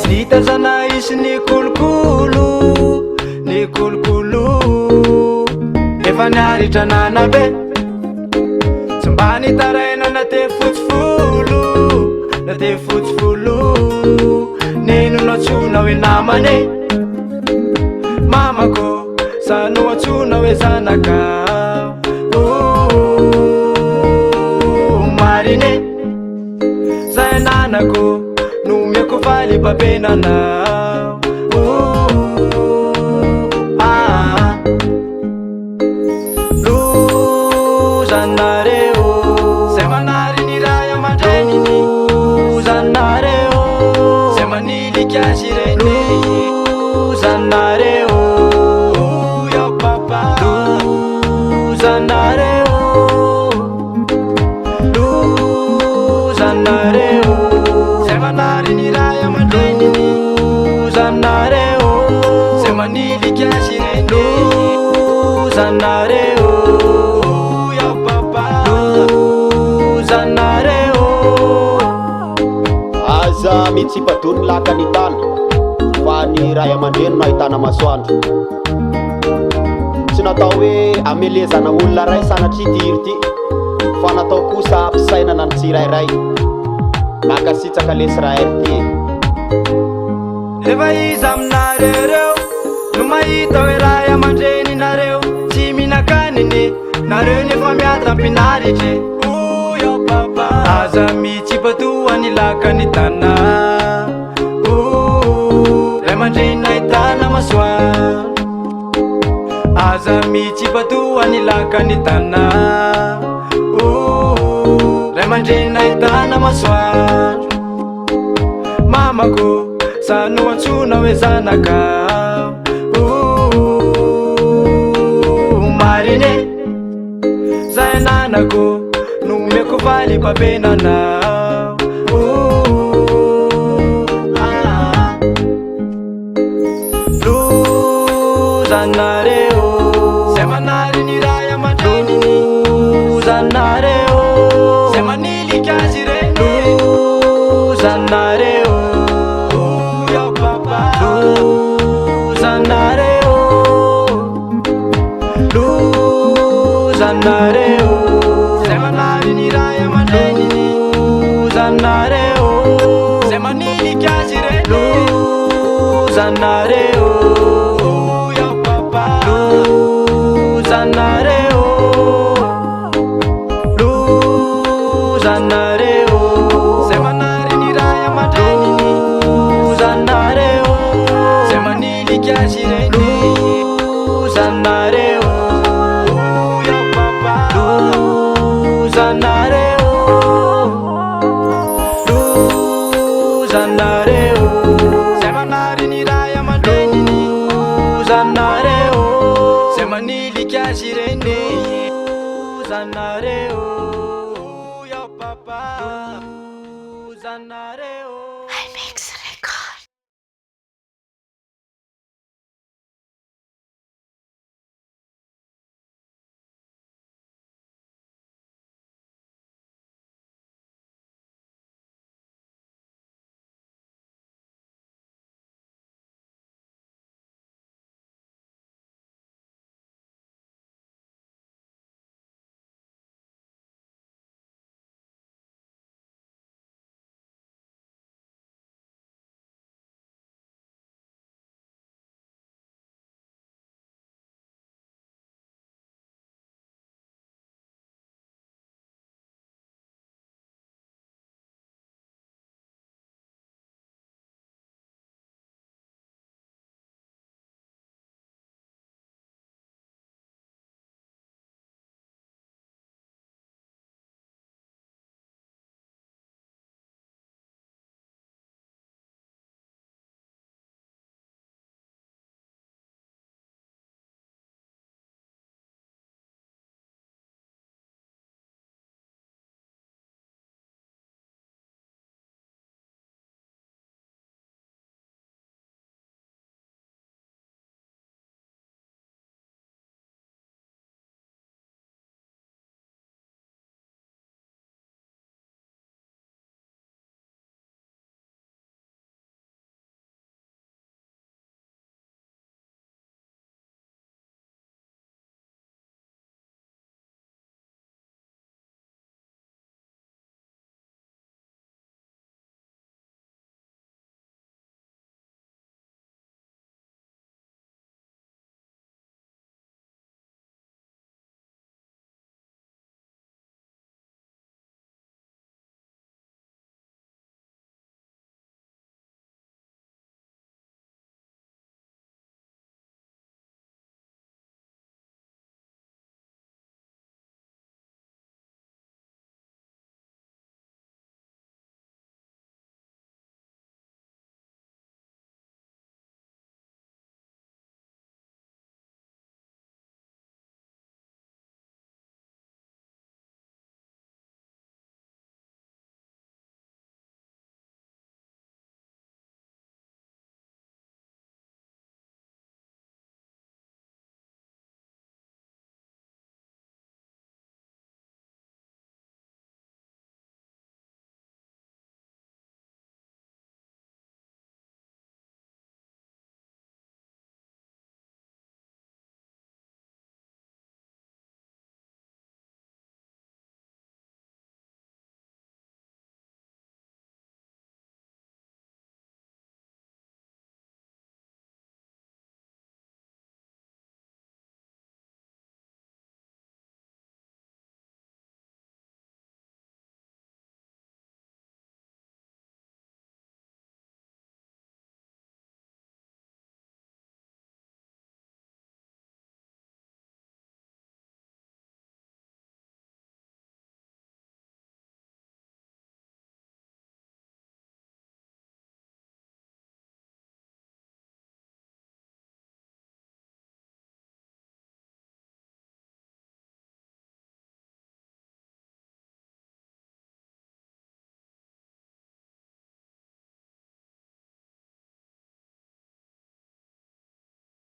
Nitazana isy ny kolokolo, ny kolokolo efa niaritra nanabe, tsy mba nitaraina nate fotsifolo, nate fotsifolo neno natsona hoe namane. Mamako sano atsona hoe zanaka, marine zay nanako nomeko valy babenana. Lozanareo zay manary ny ray aman-dreniny, lozanareo zay maniliky azy reny, lozanareo yao papa, lozanareo, lozanareo zay manary ny ray aman-dreniny, lozanareo zay maniliky azy reny, lozanareo yao papa, lozanareo. Aza mitsipadony laka ny tana fa ny ray aman-dreny no ahitana masoandro, tsy natao hoe amelezana olona ray sanatry tiry ty, fa natao kosa ampisainana ny tsirairay nakasitsaka lesy raha ty. Efa iza aminareo no mahita hoe ray aman-dreny nareo tsy minakaniny, nareo nefa miatampinaritry. Yao papa aza mitsipatoa ny laka ny tana, ray aman-dreny nahitana masoandro, aza mitsipatoa ny laka ny tana, ray aman-dreny nahitana masoandro. Mamako sano atsona hoe zanaka, marine zay nanako nomeko valy babenana. Lozanareo zay manary ny ray aman-dreniny, lozanareo zay maniliky azy reny, lozanareo yao papa, lozanareo, lozanareo zay manary ny ray aman-dreniny, lozanareo zay maniliky azy reny, lozanareo yao papa, lozanareo, lozanareo zay manary ny ray aman-dreniny, lozanareo zay maniliky azy reny, lozanareo yao papa, lozanareo, lozanareo zay manary ny ray aman-dreniny, lozanareo zay maniliky azy reny, lozanareo yao papa, lozanareo.